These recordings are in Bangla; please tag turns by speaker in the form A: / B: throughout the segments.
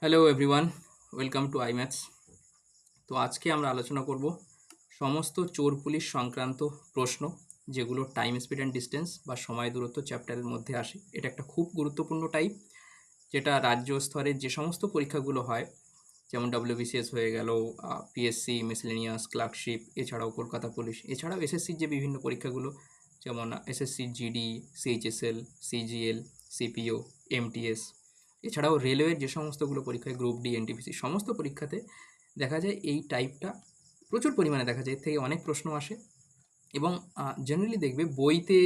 A: Hello everyone, welcome to iMaths. তো আজকে আমরা আলোচনা করব সমস্ত চোর পুলিশ সংক্রান্ত প্রশ্ন, যেগুলো টাইম স্পিড অ্যান্ড ডিস্টেন্স বা সময় দূরত্ব চ্যাপ্টারের মধ্যে আসে। এটা একটা খুব গুরুত্বপূর্ণ টাইপ, যেটা রাজ্য স্তরের যে সমস্ত পরীক্ষাগুলো হয়, যেমন ডব্লিউবিসিএস হয়ে গেল, পিএসসি, মিসলেনিয়াস, ক্লার্কশিপ, এছাড়াও কলকাতা পুলিশ, এছাড়াও এসএসসির যে বিভিন্ন পরীক্ষাগুলো, যেমন SSC GD, CHSL, CGL, CPO, MTS, এছাড়াও রেলওয়ের যে সমস্তগুলো পরীক্ষায়, গ্রুপ ডি, এনটিপিসি, সমস্ত পরীক্ষাতে দেখা যায় এই টাইপটা প্রচুর পরিমাণে দেখা যায়। এর থেকে অনেক প্রশ্ন আসে এবং জেনারেলি দেখবে বইতে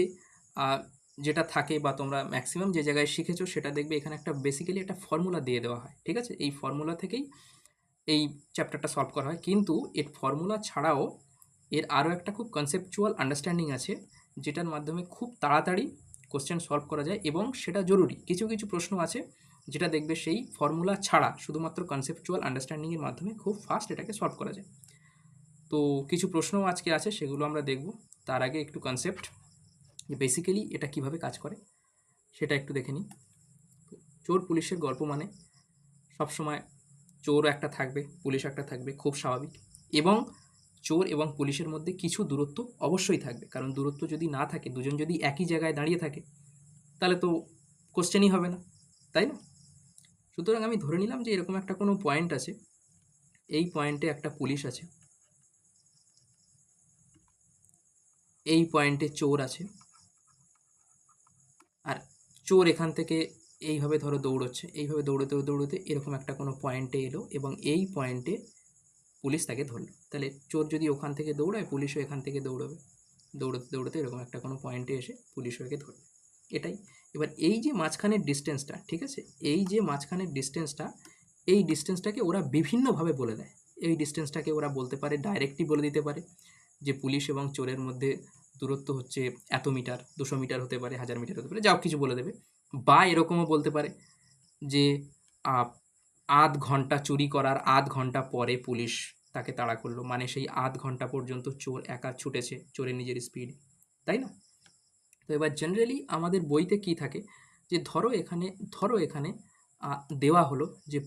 A: যেটা থাকে বা তোমরা ম্যাক্সিমাম যে জায়গায় শিখেছো সেটা দেখবে এখানে একটা বেসিক্যালি একটা ফর্মুলা দিয়ে দেওয়া হয়। ঠিক আছে, এই ফর্মুলা থেকেই এই চ্যাপ্টারটা সলভ করা হয়, কিন্তু এর ফর্মুলা ছাড়াও এর আরও একটা খুব কনসেপচুয়াল আন্ডারস্ট্যান্ডিং আছে, যেটার মাধ্যমে খুব তাড়াতাড়ি কোশ্চেন সলভ করা যায় এবং সেটা জরুরি। কিছু কিছু প্রশ্ন আছে যেটা দেখবে সেই ফর্মুলা ছাড়া শুধুমাত্র কনসেপচুয়াল আন্ডারস্ট্যান্ডিংয়ের মাধ্যমে খুব ফাস্ট এটাকে সলভ করা যায়। তো কিছু প্রশ্নও আজকে আছে, সেগুলো আমরা দেখব। তার আগে একটু কনসেপ্ট, যে বেসিক্যালি এটা কিভাবে কাজ করে সেটা একটু দেখে নিই। চোর পুলিশের গল্প মানে সবসময় চোর একটা থাকবে, পুলিশ একটা থাকবে, খুব স্বাভাবিক। এবং চোর এবং পুলিশের মধ্যে কিছু দূরত্ব অবশ্যই থাকবে, কারণ দূরত্ব যদি না থাকে, দুজন যদি একই জায়গায় দাঁড়িয়ে থাকে, তাহলে তো কোশ্চেনই হবে না, তাই না? সুতরাং আমি ধরে নিলাম যে এরকম একটা কোনো পয়েন্ট আছে, এই পয়েন্টে একটা পুলিশ আছে, এই পয়েন্টে চোর আছে, আর চোর এখান থেকে এইভাবে ধরো দৌড়চ্ছে, এইভাবে দৌড়তে দৌড়তে এরকম একটা কোনো পয়েন্টে এলো এবং এই পয়েন্টে পুলিশ তাকে ধরলো। তাহলে চোর যদি ওখান থেকে দৌড়ায়, পুলিশও এখান থেকে দৌড়বে, দৌড়তে দৌড়তে এরকম একটা কোনো পয়েন্টে এসে পুলিশ ওকে ধরবে। এটাই। এবার এই যে মাঝখানের ডিস্টেন্সটা, ঠিক আছে, এই যে মাঝখানের ডিস্টেন্সটা, এই ডিস্টেন্সটাকে ওরা বিভিন্নভাবে বলে দেয়। এই ডিস্টেন্সটাকে ওরা বলতে পারে, ডাইরেক্টলি বলে দিতে পারে যে পুলিশ এবং চোরের মধ্যে দূরত্ব হচ্ছে এত মিটার, 200 মিটার হতে পারে, 1000 মিটার হতে পারে, যাও কিছু বলে দেবে। বা এরকমও বলতে পারে যে আধ ঘন্টা চুরি করার আধ ঘন্টা পরে পুলিশ তাকে তাড়া করলো, মানে সেই আধ ঘন্টা পর্যন্ত চোর একা ছুটেছে চোরের নিজের স্পিড, তাই না? তো এবার জেনারেলি আমাদের বইতে কি থাকে, যে ধরো এখানে দেওয়া হলো যে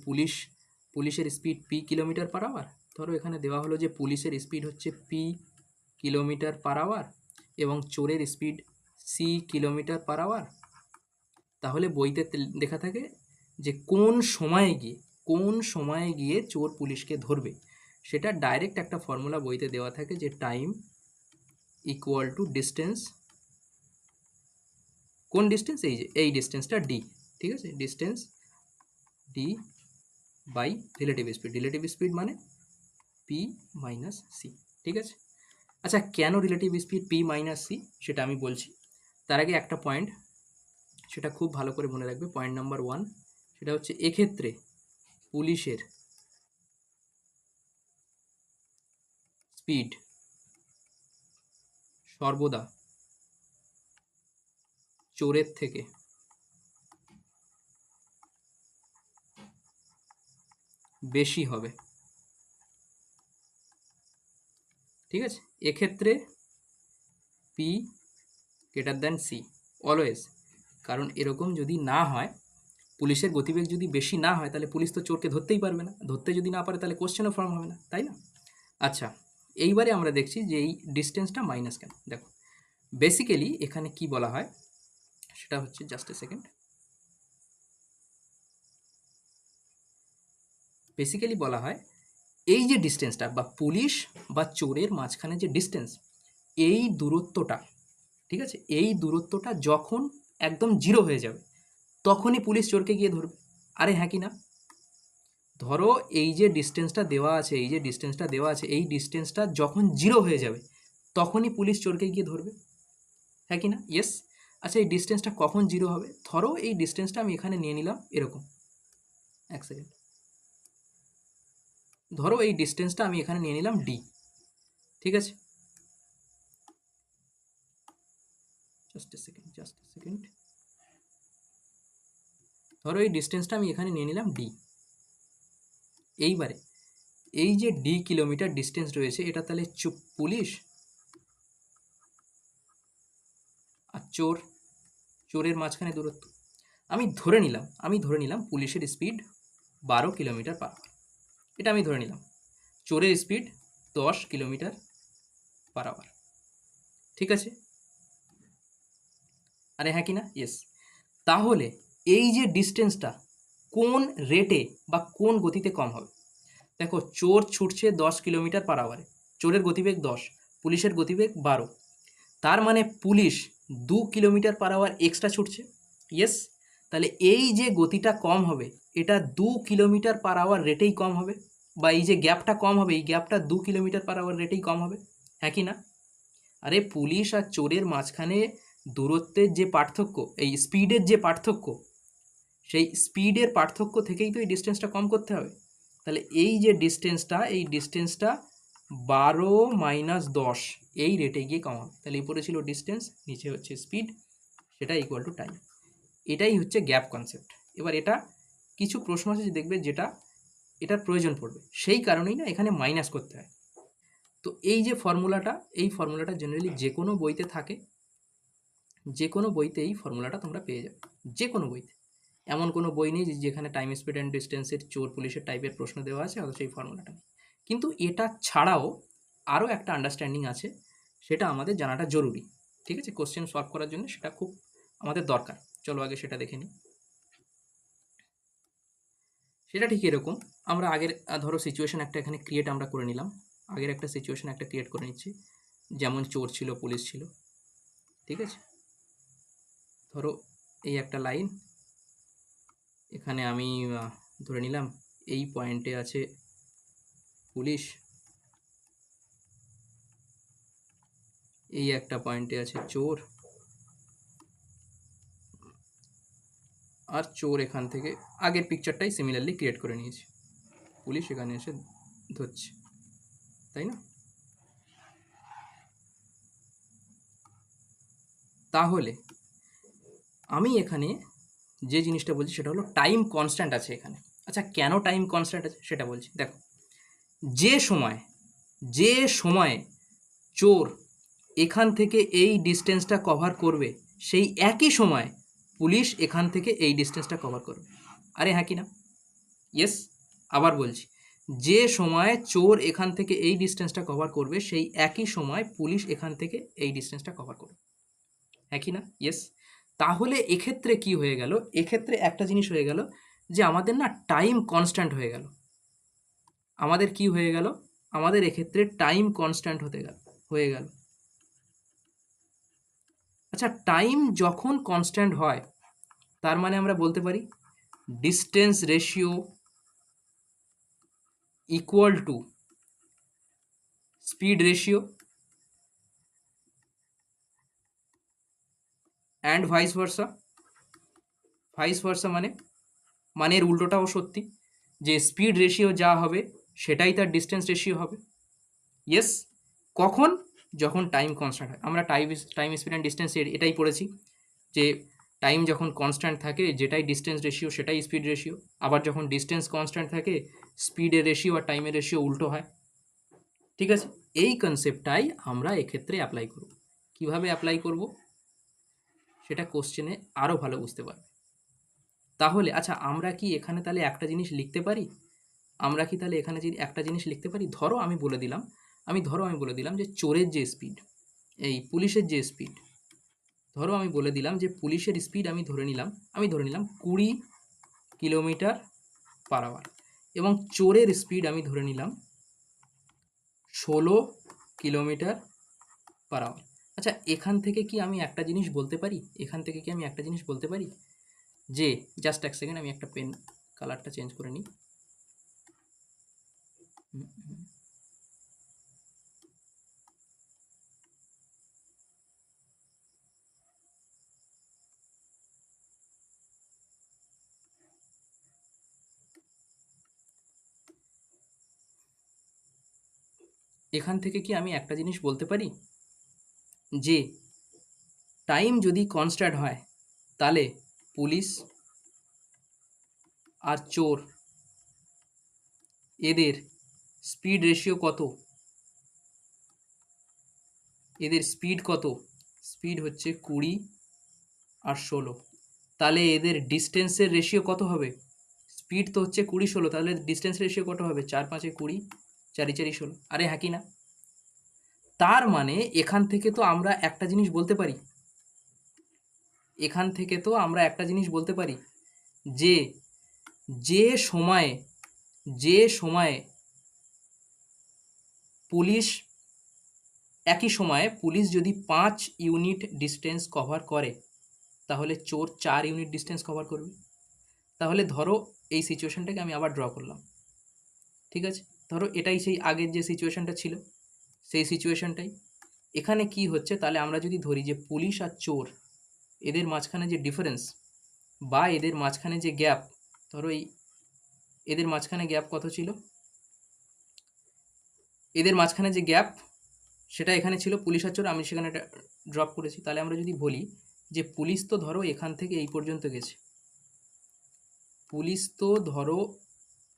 A: পুলিশের speed P kilometre per hour. ধরো এখানে দেওয়া হলো যে পুলিশের স্পিড হচ্ছে পি কিলোমিটার পার আওয়ার এবং চোরের speed C kilometre per hour. তাহলে বইতে লেখা থাকে যে কোন সময়ে গিয়ে চোর পুলিশকে ধরবে, সেটা ডাইরেক্ট একটা ফর্মুলা বইতে দেওয়া থাকে, যে টাইম ইকুয়াল টু ডিস্টেন্স। কোন ডিস্টেন্স? এই যে এই ডিস্টেন্সটা ডি, ঠিক আছে, distance D by relative speed. Relative speed মানে পি মাইনাস সি, ঠিক আছে। আচ্ছা, কেন relative speed P minus C সেটা আমি বলছি। তার আগে একটা পয়েন্ট, সেটা খুব ভালো করে মনে রাখবে, পয়েন্ট নাম্বার 1, সেটা হচ্ছে এক্ষেত্রে পুলিশের স্পিড সর্বদা চোরের থেকে বেশি হবে, ঠিক আছে। এক্ষেত্রে P greater than C always. কারণ এরকম যদি না হয়, পুলিশের গতিবেগ যদি বেশি না হয়, তাহলে পুলিশ তো চোরকে ধরতেই পারবে না, ধরতে যদি না পারে তাহলে কোশ্চেনও ফর্ম হবে না, তাই না? আচ্ছা, এইবারে আমরা দেখছি যে এই ডিস্টেন্সটা মাইনাস কেন। দেখো বেসিক্যালি এখানে কি বলা হয়, সেটা হচ্ছে, জাস্ট এ সেকেন্ড, বেসিক্যালি বলা হয় এই যে ডিস্টেন্সটা বা পুলিশ বা চোরের মাঝখানে যে ডিস্টেন্স, এই দূরত্বটা, ঠিক আছে, এই দূরত্বটা যখন একদম জিরো হয়ে যাবে, তখনই পুলিশ চোরকে গিয়ে ধরবে। আরে হ্যাঁ কি না? ধরো এই যে ডিস্টেন্সটা দেওয়া আছে, এই যে ডিস্টেন্সটা দেওয়া আছে, এই ডিস্টেন্সটা যখন জিরো হয়ে যাবে, তখনই পুলিশ চোরকে গিয়ে ধরবে, হ্যাঁ কি না? ইয়েস। আচ্ছা, এই ডিস্টেন্সটা কখন জিরো হবে? ধরো এই ডিস্টেন্সটা আমি এখানে নিয়ে নিলাম এরকম, এক সেকেন্ড, ধরো এই ডিস্টেন্সটা আমি এখানে নিয়ে নিলাম ডি, ঠিক আছে। জাস্ট এ সেকেন্ড, ধরো এই ডিস্টেন্সটা আমি এখানে নিয়ে নিলাম ডি। এইবারে এই যে ডি কিলোমিটার ডিস্টেন্স রয়েছে, এটা তাহলে পুলিশ আর চোরের মাঝখানে দূরত্ব। আমি ধরে নিলাম পুলিশের স্পিড 12 কিলোমিটার পার আওয়ার, এটা আমি ধরে নিলাম। চোরের স্পিড 10 কিলোমিটার পার আওয়ার, ঠিক আছে? আরে হ্যাঁ কি না? ইয়েস। তাহলে এই যে ডিস্টেন্সটা কোন রেটে বা কোন গতিতে কম হবে? দেখো, চোর ছুটছে 10 কিলোমিটার পার আওয়ারে, চোরের গতিবেগ 10, পুলিশের গতিবেগ 12, তার মানে police 2 kilometre per hour extra ছুটছে। ইয়েস। তাহলে এই যে গতিটা কম হবে, এটা 2 কিলোমিটার পার আওয়ার রেটেই কম হবে, বা এই যে গ্যাপটা কম হবে, এই গ্যাপটা 2 কিলোমিটার পার আওয়ার রেটেই কম হবে, হ্যাঁ কি না? আরে পুলিশ আর চোরের মাঝখানে দূরত্বের যে পার্থক্য, এই স্পিডের যে পার্থক্য, সেই স্পিডের পার্থক্য থেকেই তো এই ডিস্টেন্সটা কম করতে হবে। তাহলে এই যে ডিস্টেন্সটা, এই ডিস্টেন্সটা 12 মাইনাস 10 এই রেটে গিয়ে কম হবে। তাহলে উপরে ছিল ডিস্টেন্স, নিচে হচ্ছে স্পিড, সেটা ইকুয়াল টু টাইম। এটাই হচ্ছে গ্যাপ কনসেপ্ট। এবার এটা কিছু প্রশ্ন আছে যে দেখবে যেটা এটার প্রয়োজন পড়বে, সেই কারণেই না এখানে মাইনাস করতে হয়। তো এই যে ফর্মুলাটা, এই ফর্মুলাটা জেনারেলি যে কোনো বইতে থাকে, যে কোনো বইতে এই ফর্মুলাটা তোমরা পেয়ে যাবে, যে কোনো বইতে। এমন কোনো বই নেই যেখানে টাইম স্পিড অ্যান্ড ডিস্টেন্সের চোর পুলিশের টাইপের প্রশ্ন দেওয়া আছে অথচ এই ফর্মুলাটা নেই। কিন্তু এটা ছাড়াও আরও একটা আন্ডারস্ট্যান্ডিং আছে, সেটা আমাদের জানাটা জরুরি, ঠিক আছে? কোশ্চেন সলভ করার জন্য সেটা খুব আমাদের দরকার। চলো আগে সেটা দেখে নিই। সেটা ঠিক এরকম, আমরা আগের ধরো সিচুয়েশন একটা এখানে ক্রিয়েট আমরা করে নিলাম, আগের একটা সিচুয়েশন একটা ক্রিয়েট করে নিচ্ছি, যেমন চোর ছিল, পুলিশ ছিল, ঠিক আছে? ধরো এই একটা লাইন, এখানে আমি ধরে নিলাম এই পয়েন্টে আছে পুলিশ, এই একটা পয়েন্টে আছে চোর, আর চোর এখান থেকে আগের পিকচারটাই সিমিলারলি ক্রিয়েট করে নিয়েছি, পুলিশ এখানে এসে ধরছে, তাই না? তাহলে আমি এখানে যে জিনিসটা বলছি সেটা হলো টাইম কনস্ট্যান্ট আছে এখানে। আচ্ছা, কেন টাইম কনস্ট্যান্ট আছে সেটা বলছি। দেখো, যে সময়, যে সময়ে চোর এখান থেকে এই ডিস্টেন্সটা কভার করবে, সেই একই সময় পুলিশ এখান থেকে এই ডিস্টেন্সটা কভার করবে। আরে হ্যাঁ কি না? ইয়েস। আবার বলছি, যে সময় চোর এখান থেকে এই ডিস্টেন্সটা কভার করবে, সেই একই সময় পুলিশ এখান থেকে এই ডিস্টেন্সটা কভার করবে, হ্যাঁ কি না? ইয়েস। তাহলে এক্ষেত্রে কি হয়ে গেল? এক্ষেত্রে একটা জিনিস হয়ে গেল যে আমাদের না টাইম কনস্ট্যান্ট হয়ে গেল। আমাদের কি হয়ে গেল? আমাদের এক্ষেত্রে টাইম কনস্ট্যান্ট হয়ে গেল। আচ্ছা, টাইম যখন কনস্ট্যান্ট হয়, তার মানে আমরা বলতে পারি distance ratio equal to speed ratio and vice versa. Vice versa মানে এর উল্টোটাও সত্যি, যে স্পিড রেশিও যা হবে সেটাই তার ডিস্টেন্স রেশিও হবে। ইয়েস। কখন? যখন টাইম কনস্ট্যান্ট হয়। আমরা টাইম স্পিড অ্যান্ড ডিস্টেন্স এটাই পড়েছি, যে টাইম যখন কনস্ট্যান্ট থাকে যেটাই ডিস্টেন্স রেশিও সেটাই স্পিড রেশিও, আবার যখন ডিস্টেন্স কনস্ট্যান্ট থাকে স্পিডের রেশিও আর টাইমের রেশিও উল্টো হয়, ঠিক আছে? এই কনসেপ্টটাই আমরা এক্ষেত্রে অ্যাপ্লাই করব। কিভাবে অ্যাপ্লাই করব সেটা কোশ্চেনে আরও ভালো বুঝতে পারবে। তাহলে আচ্ছা, আমরা কি এখানে তাহলে একটা জিনিস লিখতে পারি? আমরা কি তাহলে এখানে যদি একটা জিনিস লিখতে পারি, ধরো আমি বলে দিলাম যে চোরের যে স্পিড, এই পুলিশের যে স্পিড, ধরো আমি বলে দিলাম যে পুলিশের স্পিড আমি ধরে নিলাম 20 কিলোমিটার পার আওয়ার, এবং চোরের স্পিড আমি ধরে নিলাম 16 কিলোমিটার পার আওয়ার। আচ্ছা, এখান থেকে কি আমি একটা জিনিস বলতে পারি, যে জাস্ট এক সেকেন্ড, আমি একটা পেন কালারটা চেঞ্জ করে নিই। এখান থেকে কি আমি একটা জিনিস বলতে পারি, যে টাইম যদি কনস্ট্যান্ট হয় তাহলে পুলিশ আর চোর এদের স্পিড রেশিও কত? এদের স্পিড কত? স্পিড হচ্ছে 20 আর 16। তাহলে এদের ডিস্টেন্সের রেশিও কত হবে? স্পিড তো হচ্ছে 20-16, তাহলে ডিস্টেন্স রেশিও কত হবে? 4 5 20, 4 4 16। আরে হ্যাঁ কি না? তার মানে এখান থেকে তো আমরা একটা জিনিস বলতে পারি, যে যে সময়ে পুলিশ একই সময়ে পুলিশ যদি 5 ইউনিট ডিস্টেন্স কভার করে, তাহলে চোর 4 ইউনিট ডিস্টেন্স কভার করবে। তাহলে ধরো এই সিচুয়েশনটাকে আমি আবার ড্র করলাম, ঠিক আছে? ধরো এটাই সেই আগের যে সিচুয়েশনটা ছিল, সেই সিচুয়েশনটাই এখানে কি হচ্ছে। তাহলে আমরা যদি ধরি যে পুলিশ আর চোর, এদের মাঝখানে যে ডিফারেন্স বা এদের মাঝখানে যে গ্যাপ, ধরো এই এদের মাঝখানে গ্যাপ কত ছিল, এদের মাঝখানে যে গ্যাপ সেটা এখানে ছিল পুলিশ আর চোর, আমি সেখানে এটা ড্রপ করেছি। তাহলে আমরা যদি বলি যে পুলিশ তো ধরো এখান থেকে এই পর্যন্ত গেছে, পুলিশ তো ধরো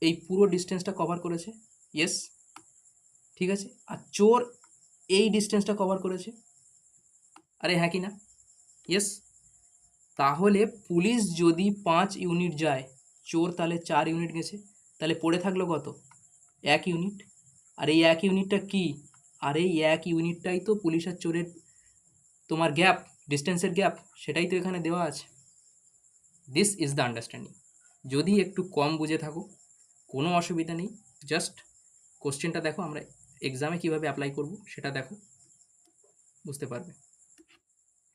A: এই পুরো ডিস্টেন্সটা কভার করেছে, ইয়েস, ঠিক আছে। আর চোর এই ডিস্টেন্সটা কভার করেছে, আরে হ্যাঁ কি না? ইয়েস। তাহলে পুলিশ যদি 5 ইউনিট যায়, চোর তাহলে 4 ইউনিট গেছে, তাহলে পড়ে থাকলো কত? 1 ইউনিট। আর এই 1 ইউনিটটা কি? আর এই 1 ইউনিটটাই তো পুলিশ আর চোরের তোমার গ্যাপ, ডিস্টেন্সের গ্যাপ, সেটাই তো এখানে দেওয়া আছে। This is the understanding. যদি একটু কম বুঝে থাকো কোনো অসুবিধা নেই, জাস্ট কোশ্চেনটা দেখো, আমরা এক্সামে কীভাবে অ্যাপ্লাই করব সেটা দেখো, বুঝতে পারবে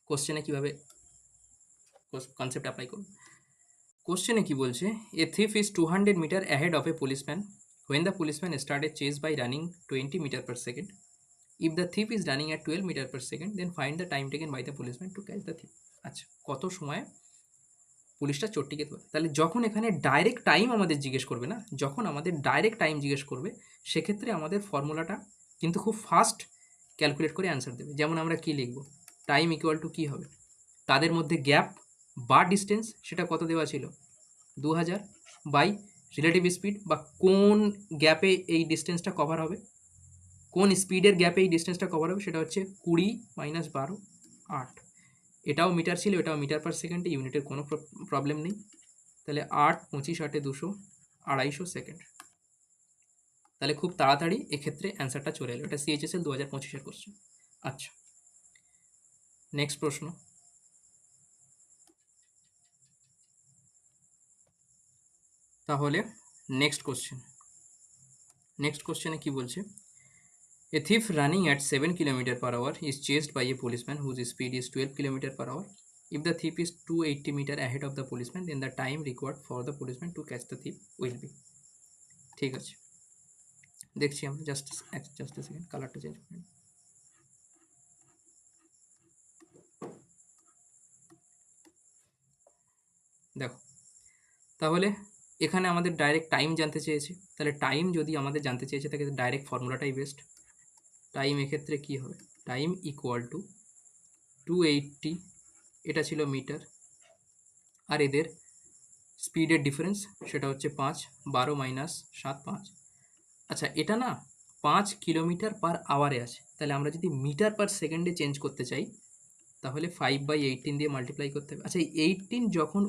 A: কোশ্চেনে কীভাবে কনসেপ্ট অ্যাপ্লাই করব। কোশ্চেনে কি বলছে, a thief is 200 metre ahead of a policeman when the policeman started chase by running 20 meter per second. If the thief is running at 12 meter per second, then find the time taken by the policeman to catch the thief. আচ্ছা, কত সময় পুলিশটা চোরটিকে ধরে? তাহলে যখন এখানে ডাইরেক্ট টাইম আমাদের জিজ্ঞেস করবে না, যখন আমাদের ডাইরেক্ট টাইম জিজ্ঞেস করবে, সেক্ষেত্রে আমাদের ফর্মুলাটা কিন্তু খুব ফাস্ট ক্যালকুলেট করে অ্যান্সার দেবে। যেমন আমরা কি লিখব, টাইম ইকুয়াল টু কী হবে, তাদের মধ্যে গ্যাপ বা ডিস্টেন্স সেটা কত দেওয়া ছিল, 2000 বাই রিলেটিভ স্পিড, বা কোন গ্যাপে এই ডিস্টেন্সটা কভার হবে, কোন স্পিডের গ্যাপে এই ডিস্টেন্সটা কভার হবে, সেটা হচ্ছে 20 মাইনাস 12 8। এটাও মিটার ছিল, এটাও মিটার পার সেকেন্ডে, ইউনিটের কোনো প্রবলেম নেই। তাহলে 8 25 8 200, 250 সেকেন্ড। তাহলে খুব তাড়াতাড়ি এক্ষেত্রে অ্যান্সারটা চলে এলো। এটা CHSL 2025-এর কোশ্চেন। আচ্ছা, নেক্সট প্রশ্ন। তাহলে নেক্সট কোশ্চেনে কি বলছে, a thief running at 7 km per hour is chased by a policeman whose speed is 12 km per hour. If the thief is 280 meter ahead of the policeman, then the time required for the policeman to catch the thief will be. ঠিক আছে, দেখছি আমরা, জাস্ট এ সেকেন্ড, কালারটা চেঞ্জ করে নিই। দেখো, তাহলে এখানে আমাদের ডাইরেক্ট টাইম জানতে চেয়েছে, তাহলে টাইম যদি আমাদের জানতে চেয়েছে তাকে ডাইরেক্ট ফর্মুলাটাই বেস্ট। টাইম এক্ষেত্রে কী হবে, টাইম ইকুয়াল টু 280, এটা ছিল মিটার, আর এদের স্পিডের ডিফারেন্স সেটা হচ্ছে 5, 12 মাইনাস 7 5। আচ্ছা, এটা না 5 কিলোমিটার পার আওয়ারে আছে, তাহলে আমরা যদি মিটার পার সেকেন্ডে চেঞ্জ করতে চাই, তাহলে 5/18 দিয়ে মাল্টিপ্লাই করতে হবে। আচ্ছা, এই 18 যখন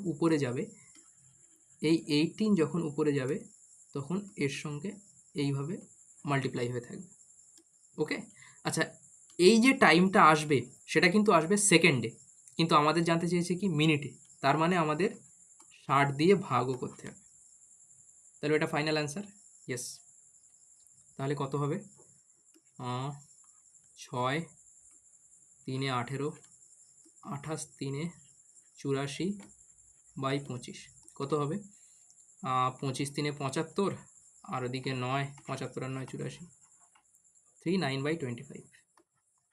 A: উপরে যাবে, তখন এর সঙ্গে এইভাবে মাল্টিপ্লাই হয়ে থাকবে, ওকে। আচ্ছা, এই যে টাইমটা আসবে সেটা কিন্তু আসবে সেকেন্ডে, কিন্তু আমাদের জানতে চেয়েছে কি মিনিটে, তার মানে আমাদের 60 দিয়ে ভাগও করতে হবে। তাহলে এটা ফাইনাল অ্যান্সার, ইয়েস। তাহলে কত হবে, 6 3 18, 28 3 84 বাই 25, কত হবে, 25 3 75, আর ওদিকে 9, 75 আর 9 84, 39/25,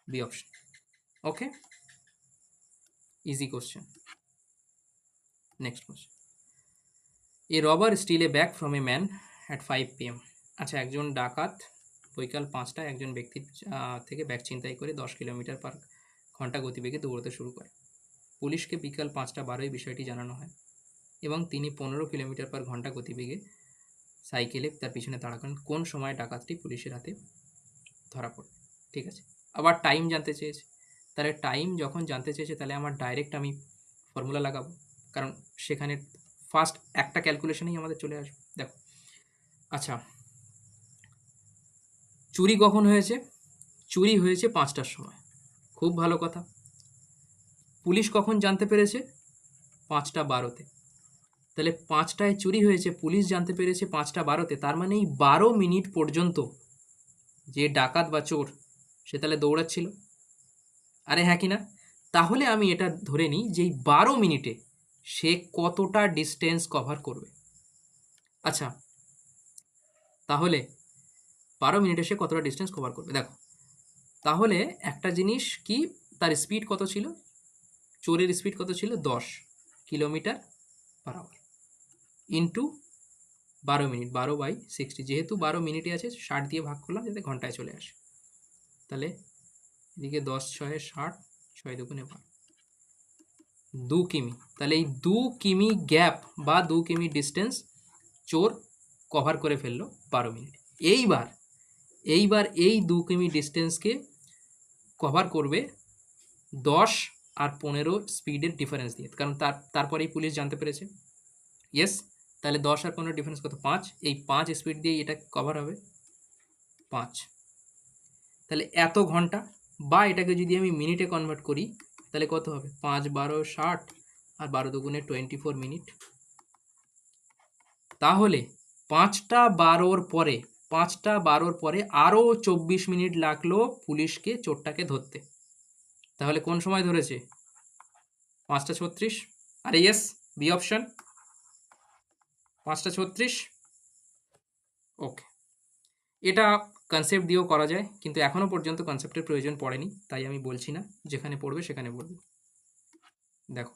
A: B option. Okay, easy question. Next question, a robber steal a bag from a man at 5 PM। আচ্ছা, একজন ডাকাত বৈকাল 5টায় একজন ব্যক্তির থেকে ব্যাগ ছিনতাই করে 10 কিলোমিটার পার ঘন্টা গতিবেগে দৌড়তে শুরু করে। পুলিশকে বিকাল 5:12 বিষয়টি জানানো হয় এবং তিনি 15 কিলোমিটার পার ঘন্টা গতিবেগে সাইকেলে তার পিছনে তাড়া করেন। কোন সময় ডাকাতটি পুলিশের হাতে ধরা পড়ে? ঠিক আছে, আবার টাইম জানতে চেয়েছে, তাহলে টাইম যখন জানতে চেয়েছে তাহলে আমার ডাইরেক্ট আমি ফর্মুলা লাগাবো, কারণ সেখানে ফার্স্ট একটা ক্যালকুলেশনেই আমাদের চলে আসবে। দেখো, আচ্ছা, চুরি কখন হয়েছে? চুরি হয়েছে 5টার সময়, খুব ভালো কথা। পুলিশ কখন জানতে পেরেছে? 5টা 12-তে। তাহলে 5টায় চুরি হয়েছে, পুলিশ জানতে পেরেছে 5টা 12-তে, তার মানে এই 12 মিনিট পর্যন্ত যে ডাকাত বা চোর সে তাহলে দৌড়াচ্ছিল। আরে হ্যাঁ কি না? তাহলে আমি এটা ধরে নিই যে এই 12 মিনিটে সে কতটা ডিস্টেন্স কভার করবে। আচ্ছা, তাহলে 12 মিনিটে সে কতটা ডিস্টেন্স কভার করবে, দেখো। তাহলে একটা জিনিস কি, তার স্পিড কত ছিল? চোরের স্পিড কত ছিল? 10 কিলোমিটার/আওয়ার ইন্টু 12 মিনিট, 12/60। যেহেতু 12 মিনিটে আছে, 60 দিয়ে ভাগ করলাম যাতে ঘন্টায় চলে আসে। তাহলে এদিকে 10×6 = 60, 6×2 = 12, 2 কিমি। তাহলে এই 2 কিমি গ্যাপ বা 2 কিমি ডিস্টেন্স চোর কভার করে ফেললো 12 মিনিট। এইবার এইবার এই 2 কিমি ডিস্টেন্সকে কভার করবে 10 আর 15 স্পিডের ডিফারেন্স দিয়ে, কারণ তারপরেই পুলিশ জানতে পেরেছে। ইয়েস, তাহলে 10 আর 15 ডিফারেন্স কত? 5। এই 5 স্পিড দিয়ে এটা কভার হবে 5। তাহলে এত ঘন্টা, বা এটাকে যদি আমি মিনিটে কনভার্ট করি তাহলে কত হবে? 5×12 = 60 আর 12×2 = 24 মিনিট। তাহলে 5টা 12 পরে আরও 24 মিনিট লাগলো পুলিশকে চোরটাকে ধরতে। তাহলে কোন সময় ধরেছে? 5টা 36। আরে ইয়েস, বি অপশন, 5টা 36। ওকে, এটা কনসেপ্ট দিয়েও করা যায়, কিন্তু এখনও পর্যন্ত কনসেপ্টের প্রয়োজন পড়েনি, তাই আমি বলছি না। যেখানে পড়বে সেখানে বলবো। দেখো,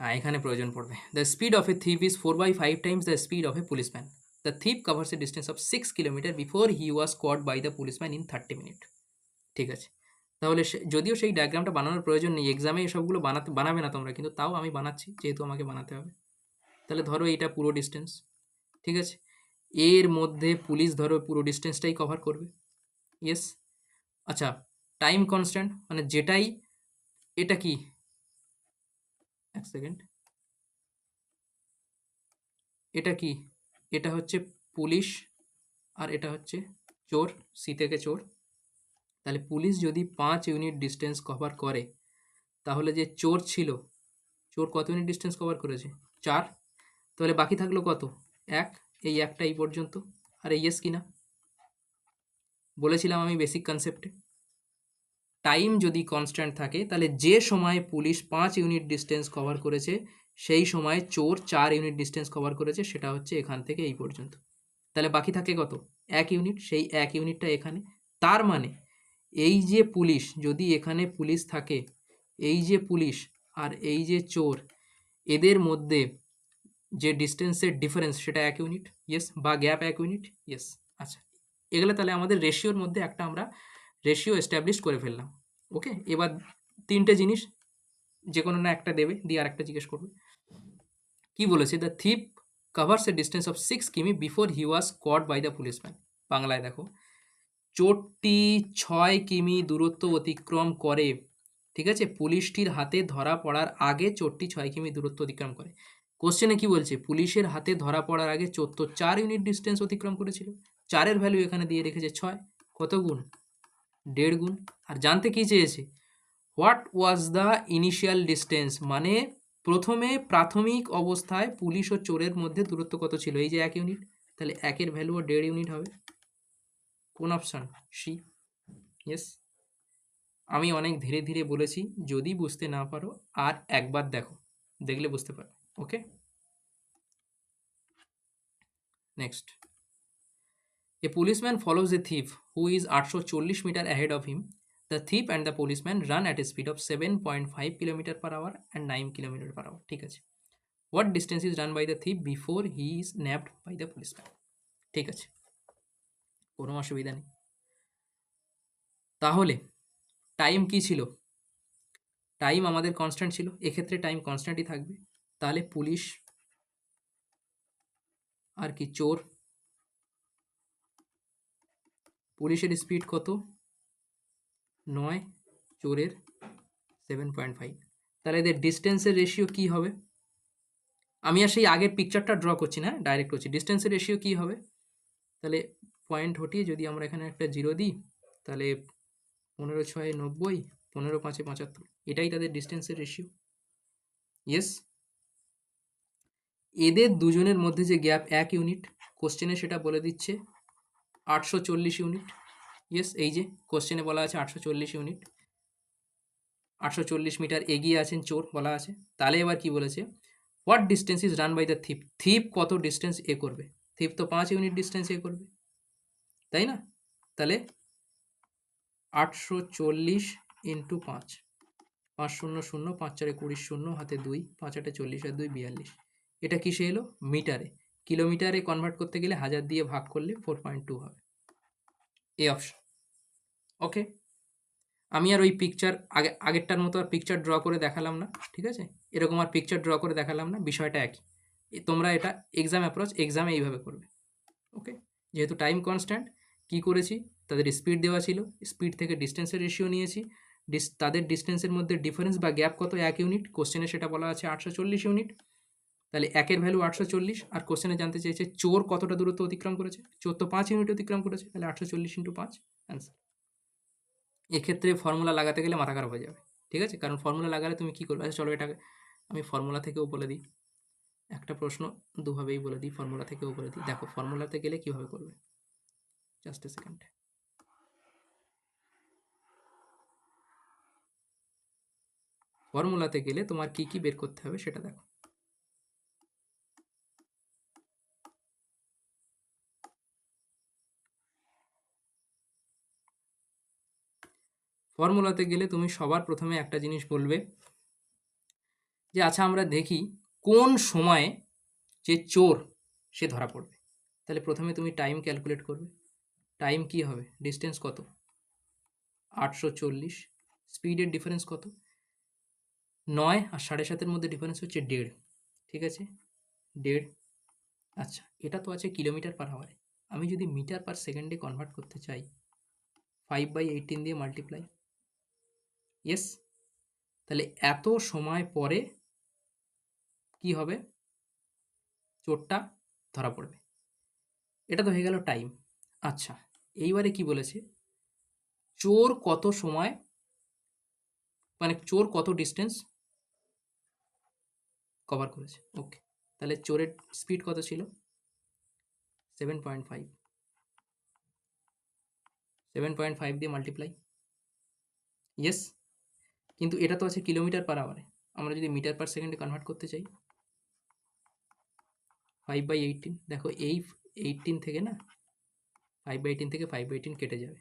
A: হ্যাঁ, এখানে প্রয়োজন পড়বে। The speed of a thief is 4/5 times the speed of a policeman. The thief covers a distance of 6 kilometre before he was caught by the policeman in 30 minute. ঠিক আছে, তাহলে যদিও সেই ডায়াগ্রামটা বানানোর প্রয়োজন নেই, এক্সামে এসবগুলো বানাবে না তোমরা, কিন্তু তাও আমি বানাচ্ছি যেহেতু আমাকে বানাতে হবে। তাহলে ধরো এইটা পুরো ডিস্টেন্স, ঠিক আছে। এর মধ্যে পুলিশ ধরো পুরো ডিস্টেন্সটাই কভার করবে। ইয়েস। আচ্ছা, টাইম কনস্ট্যান্ট মানে যেটাই, এটা কি, এক সেকেন্ড, এটা কি, এটা হচ্ছে পুলিশ আর এটা হচ্ছে চোর, সি থেকে চোর। তাহলে পুলিশ যদি 5 ইউনিট ডিস্টেন্স কভার করে, তাহলে যে চোর ছিল, চোর কত ইউনিট ডিস্টেন্স কভার করেছে? 4। তাহলে বাকি থাকলো কত? 1। এই একটা এই পর্যন্ত। আর ইয়েস কি না? বলেছিলাম আমি বেসিক কনসেপ্টে, টাইম যদি কনস্ট্যান্ট থাকে তাহলে যে সময় পুলিশ 5 ইউনিট ডিস্টেন্স কভার করেছে সেই সময় চোর 4 ইউনিট ডিস্টেন্স কভার করেছে, সেটা হচ্ছে এখান থেকে এই পর্যন্ত। তাহলে বাকি থাকে কত? 1 ইউনিট। সেই 1 ইউনিটটা এখানে। তার মানে এই যে পুলিশ, যদি এখানে পুলিশ থাকে, এই যে পুলিশ আর এই যে চোর, এদের মধ্যে যে ডিস্টেন্সের ডিফারেন্স সেটা 1 ইউনিট। ইয়েস, বা গ্যাপ 1 ইউনিট। ইয়েস। আচ্ছা, এগুলো তাহলে আমাদের রেশিওর মধ্যে একটা আমরা রেশিও এস্টাবলিশ করে ফেললাম। ওকে, এবার 3টে জিনিস যে কোনো না একটা দেবে, দিয়ে আর একটা জিজ্ঞেস করবে। কি বলেছে? The thief covers a distance of 6 km before he was caught by the policeman. বাংলায় দেখো, চোরটি 6 কিমি দূরত্ব অতিক্রম করে, ঠিক আছে, পুলিশটির হাতে ধরা পড়ার আগে চোরটি 6 কিমি দূরত্ব অতিক্রম করে। কোশ্চেনে কি বলছে? পুলিশের হাতে ধরা পড়ার আগে চোর তো 4 ইউনিট ডিস্টেন্স অতিক্রম করেছিল। 4-এর ভ্যালু এখানে দিয়ে রেখেছে 6। কত গুণ? 1.5 গুণ। আর জানতে কি চেয়েছে? What was the initial distance, মানে প্রথমে প্রাথমিক অবস্থায় পুলিশ ও চোরের মধ্যে দূরত্ব কত ছিল? এই যে 1 ইউনিট। তাহলে 1-এর ভ্যালুও 1.5 ইউনিট হবে। কোন অপশন? সি। ইয়েস। আমি অনেক ধীরে ধীরে বলেছি, যদি বুঝতে না পারো আর একবার দেখো, দেখলে বুঝতে পারবে। Okay, next. A policeman follows a thief who is 840 metre ahead of him. The thief and the policeman run at a speed of 7.5 kilometre per hour and 9 kilometre per hour. ঠিক আছে। What distance is run by the thief before he is nabbed by the policeman. ঠিক আছে, কোনো অসুবিধা নেই। তাহলে টাইম কি ছিল? টাইম আমাদের কনস্ট্যান্ট ছিল, এক্ষেত্রে টাইম কনস্ট্যান্টই থাকবে। তাহলে পুলিশ আর কি চোর, পুলিশের স্পিড কত? 9, চোরের 7.5। তাহলে এদের ডিস্টেন্সের রেশিও কি হবে? আমি আর সেই আগের পিকচারটা ড্র করছি না, ডাইরেক্ট করছি। ডিস্টেন্সের রেশিও কি হবে? তাহলে পয়েন্ট হটিয়ে যদি আমরা এখানে একটা জিরো দিই, তাহলে 15 6 90, 15 5 75, এটাই তাদের ডিস্টেন্সের রেশিও। ইয়েস, এদের দুজনের মধ্যে যে গ্যাপ 1 ইউনিট, কোশ্চেনে সেটা বলে দিচ্ছে 840 ইউনিট। ইয়েস, এই যে কোশ্চেনে বলা আছে 840 ইউনিট, 840 মিটার এগিয়ে আছেন চোর বলা আছে। তাহলে এবার কি বলেছে, what distance is run by the thief. Thief কত ডিস্টেন্স এ করবে? থিপ তো 5 ইউনিট ডিস্টেন্স এ করবে, তাই না? তাহলে 840 ইন্টু 5, 5 0 0, 5 4 20, 0 হাতে 2, 5 8 40 আর 2 42। এটা কিসে এলো? মিটারে। কিলোমিটারে কনভার্ট করতে গেলে 1000 দিয়ে ভাগ করলে 4.2 হবে। এই অপশন। ওকে, আমি আর ওই পিকচার আগেরটার মতো আর পিকচার ড্র করে দেখালাম না, ঠিক আছে? এরকম আর পিকচার ড্র করে দেখালাম না, বিষয়টা একই। তোমরা এটা এক্সাম অ্যাপ্রোচ, এক্সামে এইভাবে করবে। ওকে, যেহেতু টাইম কনস্ট্যান্ট, কি করেছি, তাদের স্পিড দেওয়া ছিল, স্পিড থেকে ডিস্টেন্সের রেশিও নিয়েছি, তাদের ডিস্টেন্সের মধ্যে ডিফারেন্স বা গ্যাপ কত? 1 ইউনিট, কোশ্চেনে সেটা বলা আছে 840 ইউনিট। তাহলে একের ভ্যালু 840, আর কোশ্চেনে জানতে চেয়েছে চোর কতটা দূরত্ব অতিক্রম করেছে। চোর তো 5 ইউনিট অতিক্রম করেছে, তাহলে 840 ইন্টু 5 অ্যান্সার। এক্ষেত্রে ফর্মুলা লাগাতে গেলে মাথা খারাপ হয়ে যাবে, ঠিক আছে? কারণ ফর্মুলা লাগালে তুমি কী করবে? আচ্ছা চলো, এটাকে আমি ফর্মুলা থেকেও বলে দিই। একটা প্রশ্ন দুভাবেই বলে দিই, ফর্মুলা থেকেও বলে দিই। দেখো ফর্মুলাতে গেলে কীভাবে করবে, জাস্ট এ সেকেন্ড। ফর্মুলাতে গেলে তোমার কি কি বের করতে হবে সেটা দেখো। ফর্মুলাতে গেলে তুমি সবার প্রথমে একটা জিনিস বলবে যে আচ্ছা আমরা দেখি কোন সময়ে যে চোর সে ধরা পড়বে। তাহলে প্রথমে তুমি টাইম ক্যালকুলেট করবে। টাইম কি হবে? ডিস্টেন্স কত? 840। স্পিডের ডিফারেন্স কত? 9 আর 7.5-এর মধ্যে ডিফারেন্স হচ্ছে 1.5, ঠিক আছে? 1.5। আচ্ছা, এটা তো আছে কিলোমিটার পার আওয়ারে। আমি যদি মিটার পার সেকেন্ডে কনভার্ট করতে চাই, 5/18 দিয়ে মাল্টিপ্লাই। ইয়েস, তাহলে এত সময় পরে কি হবে? চোরটা ধরা পড়বে। এটা তো হয়ে গেল টাইম। আচ্ছা, এইবারে কি বলেছে, চোর কত সময়, মানে চোর কত ডিস্টেন্স কভার করেছে। ওকে, তাহলে চোরের স্পিড কত ছিল? 7.5। 7.5 দিয়ে মাল্টিপ্লাই। ইয়েস, কিন্তু এটা তো আছে কিলোমিটার পার আওয়ারে। আমরা যদি মিটার পার সেকেন্ডে কনভার্ট করতে চাই, 5/18। দেখো এই 18 থেকে না, 5/18 থেকে 5/18 কেটে যাবে।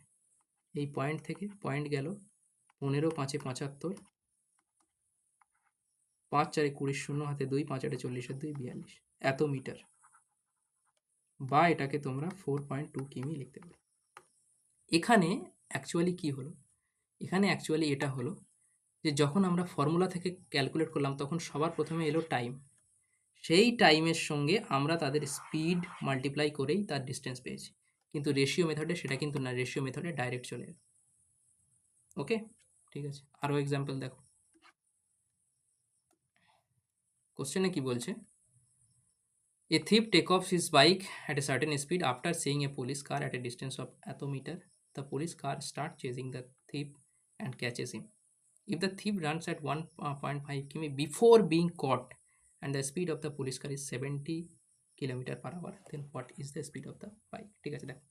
A: এই পয়েন্ট থেকে পয়েন্ট গেল 15 5 75, 5 4 20, 0 হাতে 2, 5 8 40 আর 2 42, এত মিটার। বা এটাকে তোমরা 4.2 কিমি লিখতে পারো। এখানে অ্যাকচুয়ালি কি হলো, এখানে অ্যাকচুয়ালি এটা হলো যে যখন আমরা ফর্মুলা থেকে ক্যালকুলেট করলাম তখন সবার প্রথমে এলো টাইম। সেই টাইমের সঙ্গে আমরা তাদের স্পিড মাল্টিপ্লাই করেই তার ডিস্টেন্স পেয়েছি। কিন্তু রেশিও মেথডে সেটা কিন্তু না, রেশিও মেথডে ডাইরেক্ট চলে এলো। ওকে, ঠিক আছে, আরও এক্সাম্পল দেখো। কোশ্চেনে কি বলছে, এ thief take off his bike at a certain speed after seeing a police car at a distance of এত metre. The police car start chasing the thief and catches him. If the thief runs at 1.5 km before being caught and the speed of the police car is 70 km/h, then what is the speed of the bike? ঠিক আছে, দেখো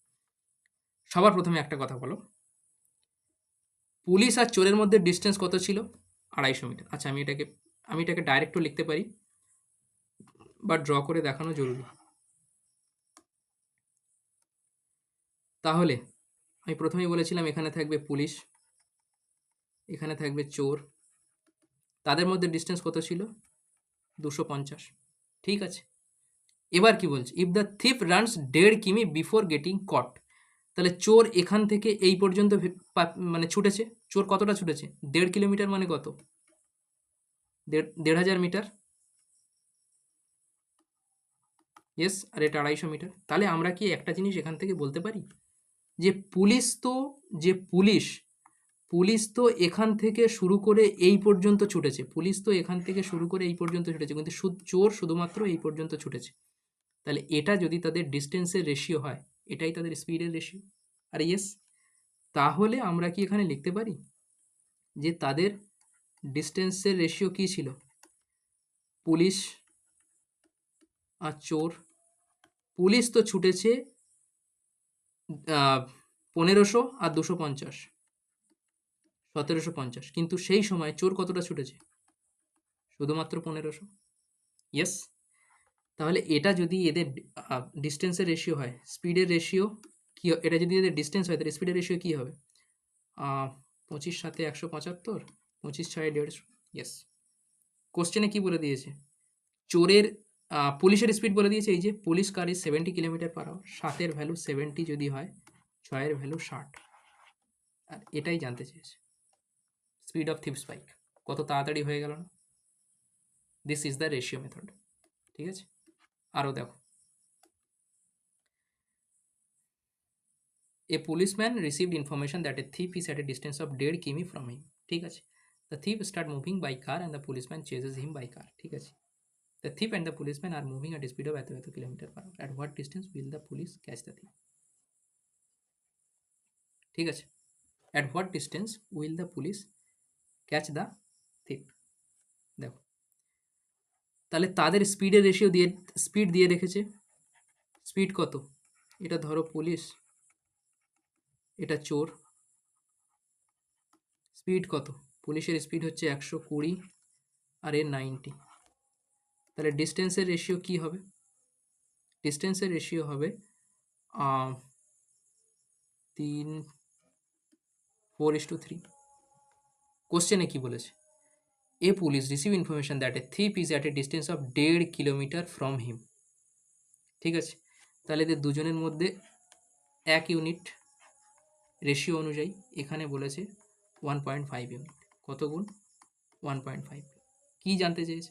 A: সবার প্রথমে একটা কথা বলো, পুলিশ আর চোরের মধ্যে ডিস্টেন্স কত ছিল? 250 মিটার। আচ্ছা, আমি এটাকে ডাইরেক্টও লিখতে পারি, বা ড্র করে দেখানো জরুরি। তাহলে আমি প্রথমেই বলেছিলাম এখানে থাকবে পুলিশ, এখানে থাকবে চোর, তাদের মধ্যে ডিস্টেন্স কত ছিল? 250। ঠিক আছে, এবার কি বলছে, ইফ দ্য থিফ রানস 1.5 কিমি বিফোর গেটিং কট। তাহলে চোর এখান থেকে এই পর্যন্ত মানে ছুটেছে, চোর কতটা ছুটেছে? 1.5 কিলোমিটার, মানে কত? 1,500 মিটার। ইয়েস, আর এটা 250 মিটার। তাহলে আমরা কি একটা জিনিস এখান থেকে বলতে পারি যে পুলিশ পুলিশ তো এখান থেকে শুরু করে এই পর্যন্ত ছুটেছে, কিন্তু চোর শুধুমাত্র এই পর্যন্ত ছুটেছে। তাহলে এটা যদি তাদের ডিস্টেন্সের রেশিও হয়, এটাই তাদের স্পিডের রেশিও। আর ইয়েস, তাহলে আমরা কি এখানে লিখতে পারি যে তাদের ডিস্টেন্সের রেশিও কি ছিল? পুলিশ আর চোর, পুলিশ তো ছুটেছে 1500 আর 250, 1750, কিন্তু সেই সময় চোর কতটা ছুটেছে? শুধুমাত্র 1500। ইয়েস, তাহলে এটা যদি এদের ডিস্টেন্সের রেশিও হয়, স্পিডের রেশিও কি? এটা যদি এদের ডিস্টেন্স হয় তাহলে স্পিডের রেশিও কি হবে? 25 সাথে 175, 25 6 150। ইয়েস, কোশ্চেনে কি বলে দিয়েছে? চোরের পুলিশের স্পিড বলে দিয়েছে, এই যে police car is 70 kilometre per hour, 7-এর ভ্যালু 70 যদি হয়, 6-এর ভ্যালু 60। আর এটাই জানতে চেয়েছে, স্পিড অফ থিপ স্পাইক কত তাড়াতাড়ি হয়ে গেল না? This is the ratio method. ঠিক আছে, আরও দেখো, A policeman received information that a thief is at a distance of 1.5 কিমি from him. ঠিক আছে, the thief start moving by car and the policeman chases him by car. ঠিক আছে, the thief and the policeman are moving at a speed of এত kilometre per hour. At what distance will the police catch the thief? ঠিক আছে, at what distance will the police catch the thief? দেখো, তাহলে তাদের স্পিডের রেশিও দিয়ে, স্পিড দিয়ে রেখেছে। স্পিড কত? এটা ধরো পুলিশ, এটা চোর। স্পিড কত? পুলিশের স্পিড হচ্ছে 120 আর এর 90। তাহলে ডিস্টেন্সের রেশিও কি হবে? ডিস্টেন্সের রেশিও হবে 4:3। কোশ্চেনে কি বলেছে? A police receive information that a thief is at a distance of 1.5 kilometre from him. ঠিক আছে, তাহলে এদের দুজনের মধ্যে 1 ইউনিট রেশিও অনুযায়ী এখানে বলেছে 1.5 ইউনিট। কত গুণ? 1.5। কি জানতে চেয়েছে?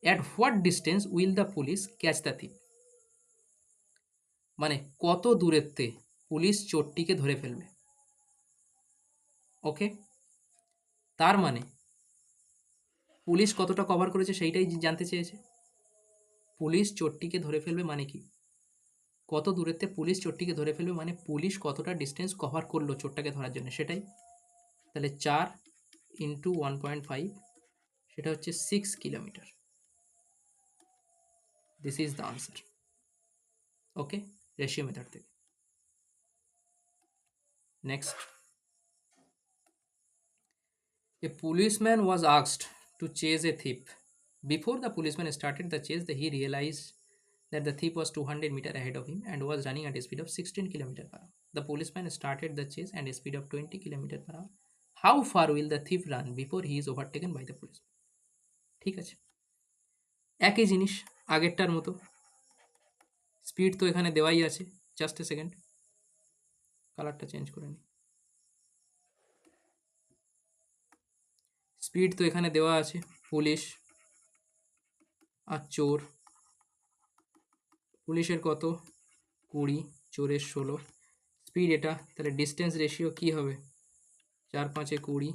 A: At what distance will the police catch the thief, মানে কত দূরত্বে পুলিশ চোরটিকে ধরে ফেলবে। ওকে, তার মানে পুলিশ কতটা কভার করেছে সেইটাই জানতে চেয়েছে। পুলিশ চোরটিকে ধরে ফেলবে মানে কি? কত দূরত্বে পুলিশ চোরটিকে ধরে ফেলবে মানে পুলিশ কতটা ডিস্টেন্স কভার করলো চোরটাকে ধরার জন্য, সেটাই। তাহলে 4 ইন্টু 1.5, সেটা হচ্ছে 6 kilometre. This is the answer. Okay, ratio method থেকে। Next, a policeman was asked to chase a thief. Before the policeman started the chase, he realized that the thief was 200 meters ahead of him and was running at a speed of 16 kilometers per hour. The policeman started the chase at a speed of 20 kilometers per hour. How far will the thief run before he is overtaken by the policeman? ঠিক আছে, একই জিনিস আগেরটার মতো। স্পিড তো এখানে দেওয়াই আছে। জাস্ট এ সেকেন্ড, কালারটা চেঞ্জ করে নিই। স্পিড তো এখানে দেওয়া আছে, পুলিশ আর চোর। পুলিশের কত? 20, চোরের 16। স্পিড এটা, তাহলে ডিস্টেন্স রেশিও কি হবে? 4 5 20,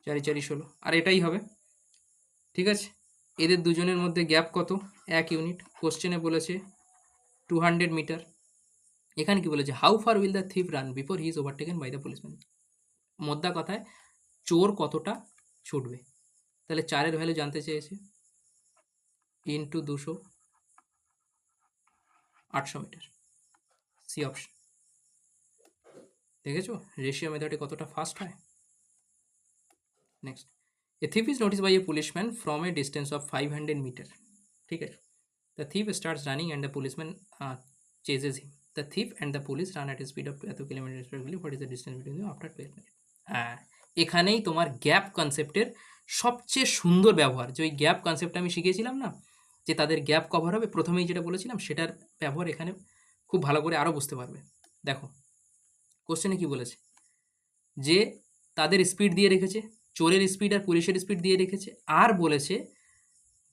A: 4 4 16, আর এটাই হবে। ঠিক আছে, এদের দুজনের মধ্যে গ্যাপ কত? 1 ইউনিট। কোশ্চেনে বলেছে 200 মিটার। এখানে কি বলেছে? How far will the thief run before he is overtaken by the policeman. মোদ্দা কথায় চোর কতটা ছুটবে। তাহলে 4-এর ভ্যালু জানতে চেয়েছে, ইন্টু 200, 800 মিটার। C option. দেখেছো রেশিও মেথডে কতটা ফাস্ট হয়। Next, a thief is notice by a policeman from a distance of 500 metre. ঠিক আছে, the thief starts running and the policeman chases him. The thief and the police run at a speed of এত kilometre respectively. What is the distance between them after 12 minute? হ্যাঁ, এখানেই তোমার গ্যাপ কনসেপ্টের সবচেয়ে সুন্দর ব্যবহার। যে ওই গ্যাপ কনসেপ্ট আমি শিখিয়েছিলাম না, যে তাদের গ্যাপ কভার হবে, প্রথমেই যেটা বলেছিলাম সেটার ব্যবহার এখানে খুব ভালো করে আরও বুঝতে পারবে। দেখো কোশ্চেনে কি বলেছে, যে তাদের স্পিড দিয়ে রেখেছে, চোরের স্পিড আর পুলিশের স্পিড দিয়ে রেখেছে, আর বলেছে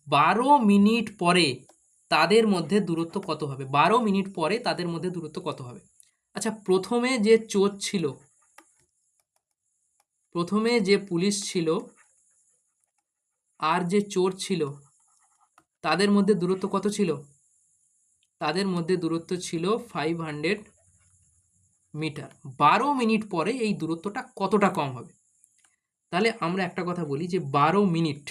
A: 12 মিনিট পরে তাদের মধ্যে দূরত্ব কত হবে, 12 মিনিট পরে তাদের মধ্যে দূরত্ব কত হবে। আচ্ছা, প্রথমে যে চোর ছিল, প্রথমে যে পুলিশ ছিল আর যে চোর ছিল, তাদের মধ্যে দূরত্ব কত ছিল? তাদের মধ্যে দূরত্ব ছিল 500 মিটার। 12 মিনিট পরে এই দূরত্বটা কতটা কম হবে? তাহলে আমরা একটা কথা বলি যে 12 মিনিট,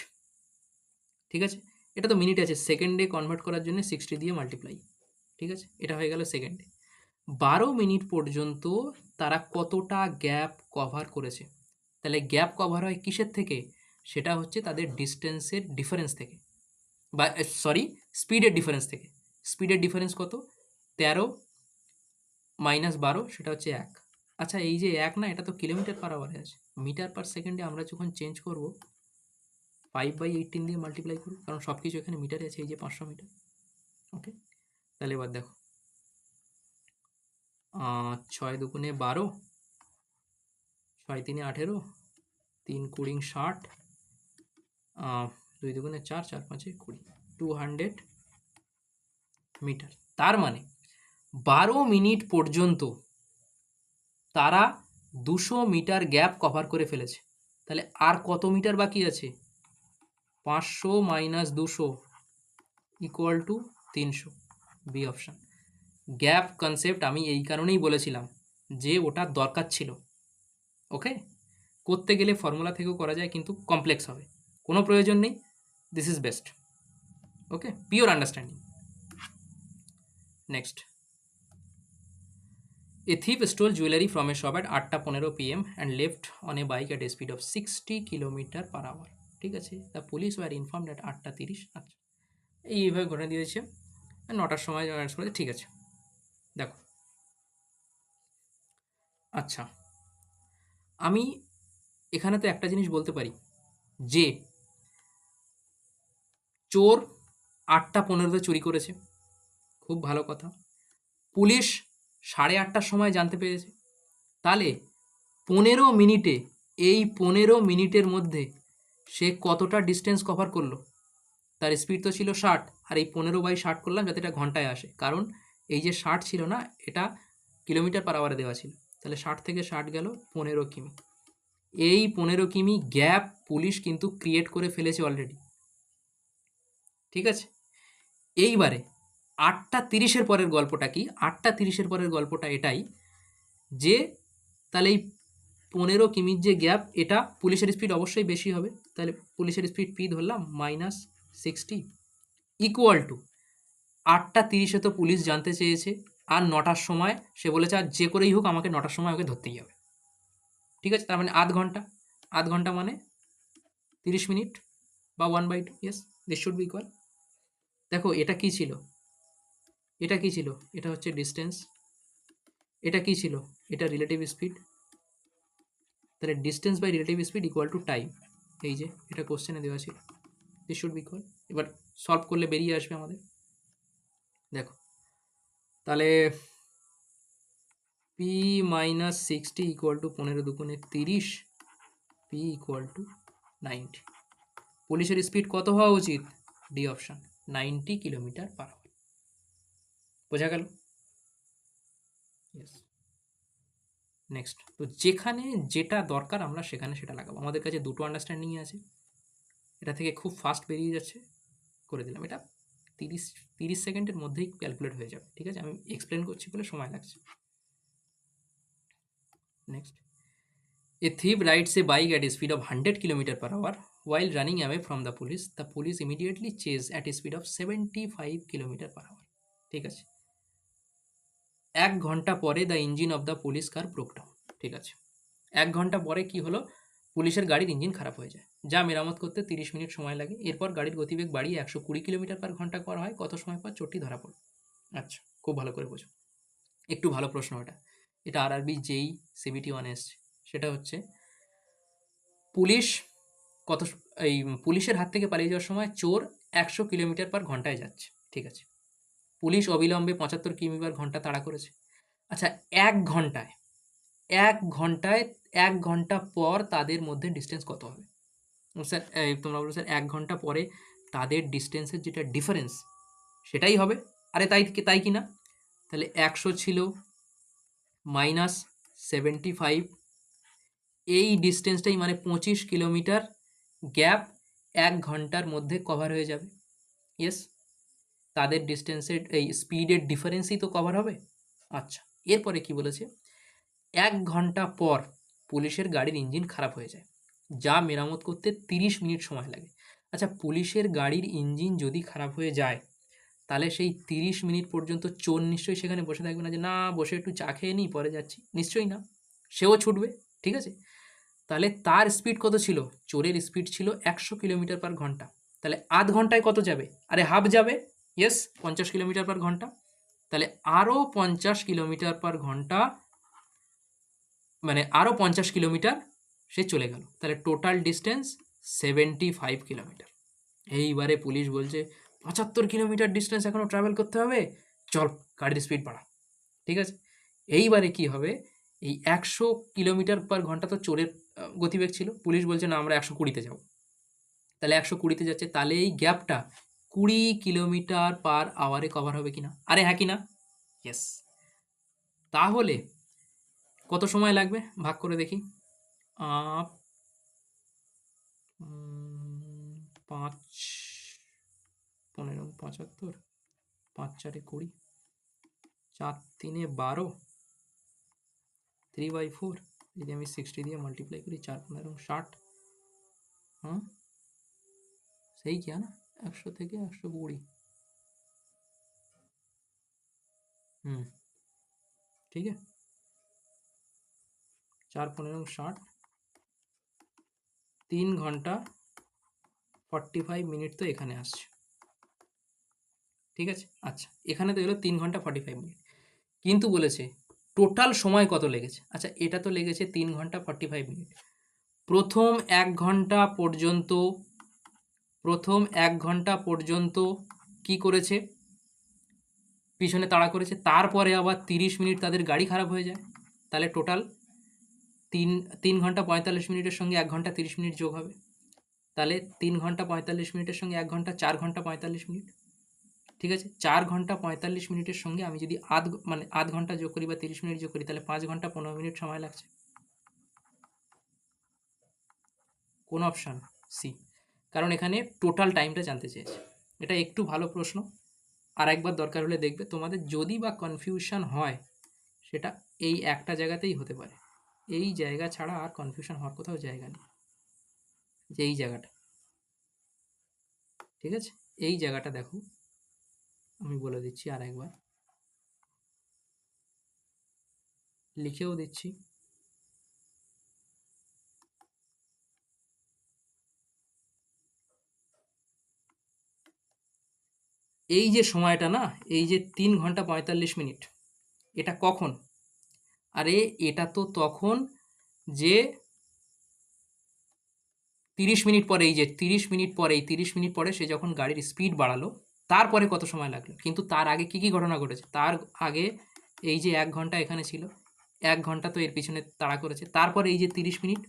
A: ঠিক আছে, এটা তো মিনিট আছে, সেকেন্ডে কনভার্ট করার জন্য 60 দিয়ে মাল্টিপ্লাই, ঠিক আছে, এটা হয়ে গেল সেকেন্ডে। 12 মিনিট পর্যন্ত তারা কতটা গ্যাপ কভার করেছে? তাহলে গ্যাপ কভার হয় কিসের থেকে? সেটা হচ্ছে তাদের ডিস্টেন্সের ডিফারেন্স থেকে, বা সরি, স্পিডের ডিফারেন্স থেকে। স্পিডের ডিফারেন্স কত? 13 মাইনাস 12, সেটা হচ্ছে 1। আচ্ছা, এই যে 1 না, এটা তো কিলোমিটার পার আওয়ারে আছে। মিটার পার সেকেন্ডে আমরা যখন চেঞ্জ করব 5/18 দিয়ে মাল্টিপ্লাই করব, কারণ সব কিছু এখানে মিটারে আছে, এই যে 500 মিটার। ওকে, তাহলে এবার দেখো, 6 দুগুণে 12, 6 তিনে 18, 3 কুড়ি 60, 2 দুগুণে 4, 4 পাঁচে 20, 200 মিটার। তার মানে 12 মিনিট পর্যন্ত তারা 200 মিটার গ্যাপ কভার করে ফেলেছে। তাহলে আর কত মিটার বাকি আছে? 500 minus 200 equal to 300, B option. Gap concept আমি এই কারণেই বলেছিলাম যে ওটা দরকার ছিল। ওকে, করতে গেলে ফর্মুলা থেকেও করা যায়, কিন্তু কমপ্লেক্স হবে, কোনো প্রয়োজন নেই। This is best. Okay, pure understanding. Next, A thief stole jewelry from a shop at 8:15 PM and left on a bike at a speed of 60 km/h. ঠিক আছে, the police were informed at 8:30। আচ্ছা, এইভাবে ঘটনা দিয়েছে 9টার সময়, ঠিক আছে। দেখো, আচ্ছা, আমি এখানে তো একটা জিনিস বলতে পারি যে চোর 8:15 চুরি করেছে, খুব ভালো কথা। পুলিশ 8:30টার সময় জানতে পেরেছে। তাহলে 15 মিনিটে, এই 15 মিনিটের মধ্যে সে কতটা ডিস্টেন্স কভার করলো? তার স্পিড তো ছিল 60, আর এই 15/60 করলাম যাতে এটা ঘন্টায় আসে, কারণ এই যে 60 ছিল না, এটা কিলোমিটার পার আওয়ারে দেওয়া ছিল। তাহলে 60 থেকে 60 গেল 15 কিমি। এই 15 কিমি গ্যাপ পুলিশ কিন্তু ক্রিয়েট করে ফেলেছে অলরেডি, ঠিক আছে। এইবারে 8:30 পরের গল্পটা কি? 8:30 পরের গল্পটা এটাই যে তাহলে এই 15 কিমির যে গ্যাপ, এটা পুলিশের স্পিড অবশ্যই বেশি হবে, তাহলে পুলিশের স্পিড পি ধরলাম -60 ইকুয়াল টু 8:30 তো পুলিশ জানতে চেয়েছে, আর 9টার সময় সে বলেছে আর যে করেই হোক আমাকে 9টার সময় ওকে ধরতেই হবে, ঠিক আছে। তার মানে আধ ঘন্টা, আধ ঘন্টা মানে 30 মিনিট বা 1/2, yes, this should be equal. দেখো, এটা কি ছিল? এটা কি ছিল? এটা হচ্ছে ডিস্টেন্স। এটা কি ছিল? এটা রিলেটিভ স্পিড। তাহলে distance by relative speed equal to time. এই যে এটা কোশ্চেনে দেওয়া ছিল, দিস শুড বি ইকুয়াল। এবার সলভ করলে বেরিয়ে আসবে আমাদের। দেখো, তাহলে পি মাইনাস 60 ইকুয়াল টু 15 দুগুণে 30, পি ইকুয়াল টু 90। পুলিশের স্পিড কত হওয়া উচিত? D option, 90 কিলোমিটার/আওয়ার। বোঝা গেল? ইয়েস। নেক্সট, তো যেখানে যেটা দরকার আমরা সেখানে সেটা লাগাবো। আমাদের কাছে দুটো আন্ডারস্ট্যান্ডিংই আছে, এটা থেকে খুব ফাস্ট বেরিয়ে যাচ্ছে, করে দিলাম। এটা 30 সেকেন্ডের মধ্যেই ক্যালকুলেট হয়ে যাবে, ঠিক আছে। আমি এক্সপ্লেন করছি বলে সময় লাগছে। Next, A thief rides a bike at a speed of 100 km/h while running away from the police. The police immediately chase at a speed of 75 km/h. ঠিক আছে, 1 ঘন্টা পরে the engine of the police car broke down. ঠিক আছে, 1 ঘন্টা পরে কি হলো? পুলিশের গাড়ির ইঞ্জিন খারাপ হয়ে যায়, যা মেরামত করতে 30 মিনিট সময় লাগে। এরপর গাড়ির গতিবেগ বাড়িয়ে 120 কিলোমিটার/ঘন্টা করা হয়। কত সময় পর চোরটি ধরা পড়ে? আচ্ছা, খুব ভালো করে বোঝো, একটু ভালো প্রশ্ন এটা। এটা আরআরবি যেই সিবিটি 1 এসছে। সেটা হচ্ছে পুলিশ কত, এই পুলিশের হাত থেকে পালিয়ে যাওয়ার সময় চোর 100 কিলোমিটার/ঘন্টায় যাচ্ছে, ঠিক আছে। পুলিশ অবিলম্বে 75 কিমি/ঘন্টা তাড়া করেছে। আচ্ছা, 1 ঘন্টায়, 1 ঘন্টায়, 1 ঘন্টা পর তাদের মধ্যে ডিস্টেন্স কত হবে? স্যার, তোমরা বলো স্যার 1 ঘন্টা পরে তাদের ডিস্টেন্সের যেটা ডিফারেন্স, সেটাই হবে। আরে তাই কি না? তাহলে 100 ছিল মাইনাস 75, এই ডিস্টেন্সটাই মানে 25 কিলোমিটার গ্যাপ 1 ঘন্টার মধ্যে কভার হয়ে যাবে। ইয়েস, তাদের ডিস্টেন্সের এই স্পিডের ডিফারেন্সই তো কভার হবে। আচ্ছা, এরপরে কি বলেছে? 1 ঘন্টা পর পুলিশের গাড়ির ইঞ্জিন খারাপ হয়ে যায়, যা মেরামত করতে 30 মিনিট সময় লাগে। আচ্ছা, পুলিশের গাড়ির ইঞ্জিন যদি খারাপ হয়ে যায়, তাহলে সেই 30 মিনিট পর্যন্ত চোর নিশ্চয়ই সেখানে বসে থাকবে না যে না বসে একটু চা খেয়ে নিই পরে যাচ্ছি, নিশ্চয়ই না, সেও ছুটবে। ঠিক আছে, তাহলে তার স্পিড কত ছিল? চোরের স্পিড ছিল 100 কিলোমিটার পার ঘন্টা। তাহলে আধ ঘন্টায় কত যাবে? আরে হাফ যাবে। ইয়েস, 50 কিলোমিটার পার ঘন্টা। তাহলে আরও 50 কিলোমিটার পার ঘন্টা, মানে আরও 50 কিলোমিটার সে চলে গেল। তাহলে টোটাল ডিস্টেন্স 75 কিলোমিটার। এইবারে পুলিশ বলছে 75 কিলোমিটার ডিস্টেন্স এখনও ট্রাভেল করতে হবে, চল গাড়ির স্পিড বাড়া। ঠিক আছে, এইবারে কি হবে? এই 100 কিলোমিটার পার ঘন্টা তো চোরের গতিবেগ ছিল, পুলিশ বলছে না আমরা 120-তে যাব। তাহলে 120-তে যাচ্ছে, তাহলে এই গ্যাপটা 20 কিলোমিটার পার আওয়ারে কভার হবে কিনা? আরে হ্যাঁ কিনা? ইয়েস। তাহলে কত সময় লাগবে ভাগ করে দেখি। 5 15 75, 5 4 20, 4 3 12, 3/4, যদি আমি 60 দিয়ে মাল্টিপ্লাই করি 4 15 60, हाँ सही किया ना, 100 থেকে 120। ठीक है, 4 15 60, 3 ঘন্টা 45 মিনিট তো এখানে আসছে। ঠিক আছে, আচ্ছা এখানে তো এলো 3 ঘন্টা 45 মিনিট, কিন্তু বলেছে টোটাল সময় কত লেগেছে। আচ্ছা, এটা তো লেগেছে 3 ঘন্টা 45 মিনিট। প্রথম 1 ঘন্টা পর্যন্ত, প্রথম 1 ঘন্টা পর্যন্ত কি করেছে? পিছনে তাড়া করেছে, তারপরে আবার 30 মিনিট তাদের গাড়ি খারাপ হয়ে যায়। তাহলে টোটাল 3 ঘন্টা 45 মিনিটের সঙ্গে 1 ঘন্টা 30 মিনিট যোগ হবে। তাহলে 3 ঘন্টা 45 মিনিটের সঙ্গে 1 ঘন্টা 4 ঘন্টা 45 মিনিট। ঠিক আছে, 4 ঘন্টা 45 মিনিটের সঙ্গে আমি যদি আধ ঘন্টা যোগ করি বা 30 মিনিট যোগ করি, তাহলে 5 ঘন্টা 15 মিনিট সময় লাগছে। কোন অপশান? সি, কারণ এখানে টোটাল টাইমটা জানতে চেয়েছে। এটা একটু ভালো প্রশ্ন, আর একবার দরকার হলে দেখবে। তোমাদের যদি বা কনফিউশন হয়, সেটা এই একটা জায়গাতেই হতে পারে। এই জায়গা ছাড়া আর কনফিউশন হওয়ার কোথাও জায়গা নেই, যে এই জায়গাটা। ঠিক আছে, এই জায়গাটা দেখো, আমি বলে দিচ্ছি আর একবার, লিখেও দিচ্ছি। এই যে সময়টা না, এই যে 3 ঘন্টা 45 মিনিট, এটা কখন? আরে এটা তো তখন যে 30 মিনিট পরে, এই যে 30 মিনিট পরে, এই 30 মিনিট পরে সে যখন গাড়ির স্পিড বাড়ালো, তারপরে কত সময় লাগলো। কিন্তু তার আগে কি কি ঘটনা ঘটেছে? তার আগে এই যে 1 ঘন্টা এখানে ছিল, 1 ঘন্টা তো এর পিছনে তাড়া করেছে, তারপরে এই যে 30 মিনিট,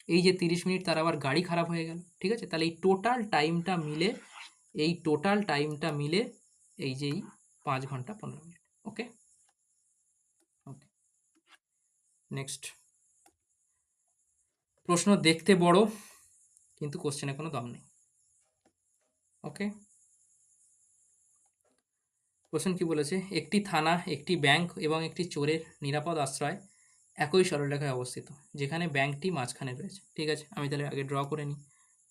A: এই যে 30 মিনিট তার আবার গাড়ি খারাপ হয়ে গেল। ঠিক আছে, তাহলে এই টোটাল টাইমটা মিলে, এই টোটাল টাইমটা মিলে এই যে এই 5 ঘন্টা 15 মিনিট। ওকে ওকে, নেক্সট প্রশ্ন দেখতে বড়, কিন্তু কোশ্চেনে কোনো দম নেই। ওকে, কোশ্চেন কি বলেছে? একটি থানা, একটি ব্যাংক এবং একটি চোরের নিরাপদ আশ্রয় একই সরলরেখায় অবস্থিত, যেখানে ব্যাংকটি মাঝখানে রয়েছে। ঠিক আছে, আমি তাহলে আগে ড্র করে নিই।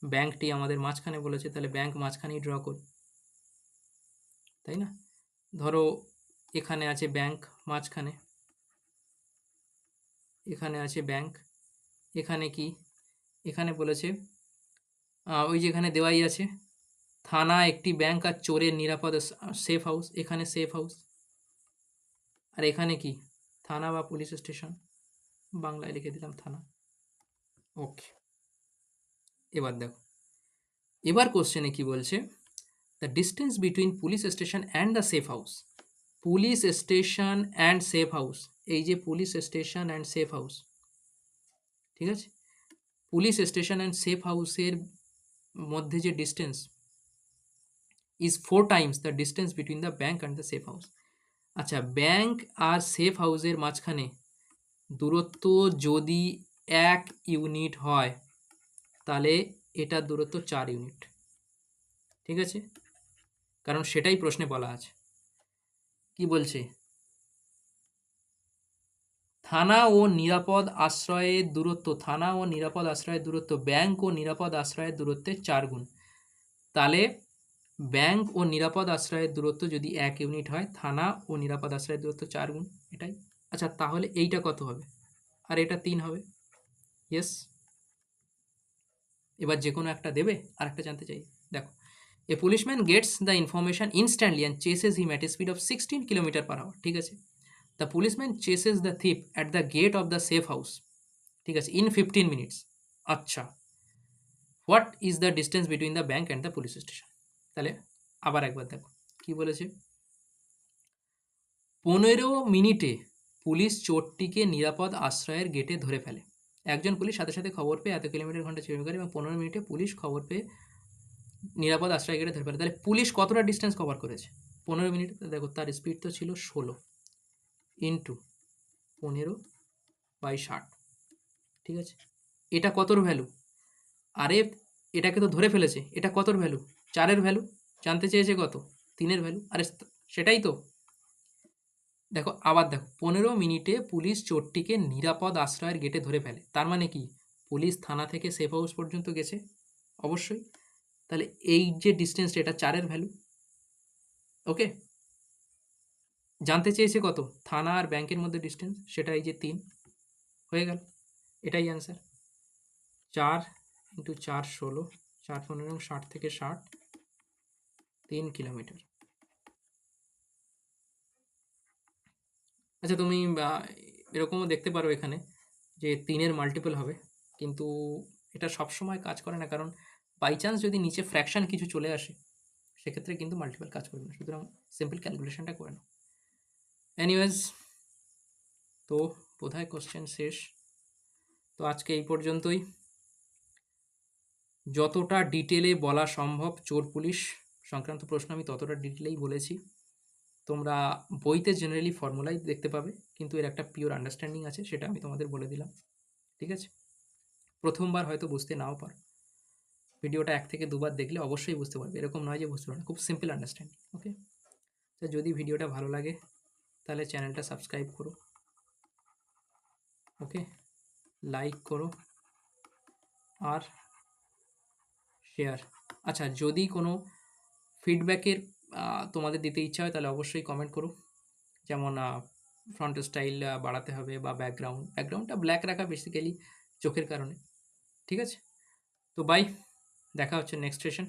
A: ব্যাংকটি আমাদের মাঝখানে বলেছে, তাহলে ব্যাংক মাঝখানেই ড্র করি, তাই না? ধরো এখানে আছে ব্যাংক মাঝখানে, এখানে আছে ব্যাংক, এখানে কি? এখানে বলেছে ওই যেখানে দেওয়াই আছে, থানা, একটি ব্যাংক আর চোরের নিরাপদ সেফ হাউস, এখানে সেফ হাউস। আর এখানে কি? থানা বা পুলিশ স্টেশন, বাংলায় লিখে দিলাম থানা। ওকে, এবার দেখো, এবার কোশ্চেনে কি বলছে? The distance between police station and the safe house. Police station and safe house, এই যে police station and safe house, ঠিক আছে, পুলিশ স্টেশন অ্যান্ড সেফ হাউসের মধ্যে যে distance, is 4 times the distance between the bank and the safe house. আচ্ছা, ব্যাংক আর সেফ হাউসের মাঝখানে দূরত্ব যদি 1 ইউনিট হয় তাহলে এটার দূরত্ব 4 ইউনিট। ঠিক আছে, কারণ সেটাই প্রশ্নে বলা আছে। কি বলছে? থানা ও নিরাপদ আশ্রয়ের দূরত্ব, থানা ও নিরাপদ আশ্রয়ের দূরত্ব ব্যাংক ও নিরাপদ আশ্রয়ের দূরত্বের 4 গুণ। তাহলে ব্যাংক ও নিরাপদ আশ্রয়ের দূরত্ব যদি 1 ইউনিট হয়, থানা ও নিরাপদ আশ্রয়ের দূরত্ব 4 গুণ, এটাই। আচ্ছা, তাহলে এইটা কত হবে? আর এটা 3 হবে। ইয়েস। এবার যে কোনো একটা দেবে, আর একটা জানতে চাই। দেখো, a policeman gets the information instantly and chases him at a speed of 16 kilometre per hour. ঠিক আছে, the policeman chases the thief at the gate of the safe house. ঠিক আছে, ইন 15 মিনিটস। আচ্ছা, what is the distance between the bank and the police station? তাহলে আবার একবার দেখো কি বলেছে। 15 মিনিটে পুলিশ চোরটিকে নিরাপদ আশ্রয়ের গেটে ধরে ফেলে। একজন পুলিশ সাথে সাথে খবর পেয়ে এত কিলোমিটার ঘন্টা চুরি করে এবং 15 মিনিটে পুলিশ খবর পেয়ে নিরাপদ আশ্রয় গেটে ধরে ফেলে। তাহলে পুলিশ কতটা ডিস্টেন্স কভার করেছে 15 মিনিটে? দেখো, তার স্পিড তো ছিল 16 ইন্টু 15/60। ঠিক আছে, এটা কতর ভ্যালু? আরে, এটাকে তো ধরে ফেলেছে, এটা কতর ভ্যালু? 4-এর ভ্যালু। জানতে চেয়েছে কত? 3-এর ভ্যালু। আরে সেটাই তো। দেখো, আবার দেখো, 15 মিনিটে পুলিশ চোরটিকে নিরাপদ আশ্রয়ের গেটে ধরে ফেলে। তার মানে কি? পুলিশ থানা থেকে সেফ হাউস পর্যন্ত গেছে অবশ্যই। তাহলে এই যে ডিস্টেন্সটা, এটা 4-এর ভ্যালু। ওকে, জানতে চেয়েছে কত? থানা আর ব্যাংকের মধ্যে ডিস্টেন্স, সেটা এই যে 3 হয়ে গেল। এটাই অ্যান্সার। 4 ইন্টু 4 16, 4 15 60 থেকে 60, 3 কিলোমিটার। আচ্ছা, তুমি এরকমও দেখতে পারো এখানে যে 3-এর মাল্টিপল হবে, কিন্তু এটা সবসময় কাজ করে না, কারণ বাই চান্স যদি নিচে ফ্র্যাকশন কিছু চলে আসে সেক্ষেত্রে কিন্তু মাল্টিপল কাজ করবে না। সুতরাং সিম্পল ক্যালকুলেশনটা করে নাও। এনিওয়েজ, তো বোধহয় কোশ্চেন শেষ। তো আজকে এই পর্যন্তই। যতটা ডিটেলে বলা সম্ভব চোর পুলিশ সংক্রান্ত প্রশ্ন আমি ততটা ডিটেলেই বলেছি। তোমরা বইতে জেনারেলি ফর্মুলাই দেখতে পাবে, কিন্তু এর একটা পিওর আন্ডারস্ট্যান্ডিং আছে, সেটা আমি তোমাদের বলে দিলাম। ঠিক আছে, প্রথমবার হয়তো বুঝতে নাও পারো, ভিডিওটা 1 থেকে 2 বার দেখলে অবশ্যই বুঝতে পারবে। এরকম নয় যে বুঝতে পারবে না, খুব সিম্পল আন্ডারস্ট্যান্ডিং। ওকে, তো যদি ভিডিওটা ভালো লাগে তাহলে চ্যানেলটা সাবস্ক্রাইব করো। ওকে, লাইক করো আর শেয়ার। আচ্ছা, যদি কোনো ফিডব্যাকের তোমাদের দিতে ইচ্ছা হয় তাহলে অবশ্যই কমেন্ট করো, যেমন ফ্রন্ট স্টাইল বাড়াতে হবে বা ব্যাকগ্রাউন্ডটা ব্ল্যাক রাখা বেসিক্যালি চোখের কারণে। ঠিক আছে, তো বাই, দেখা হচ্ছে নেক্সট সেশন।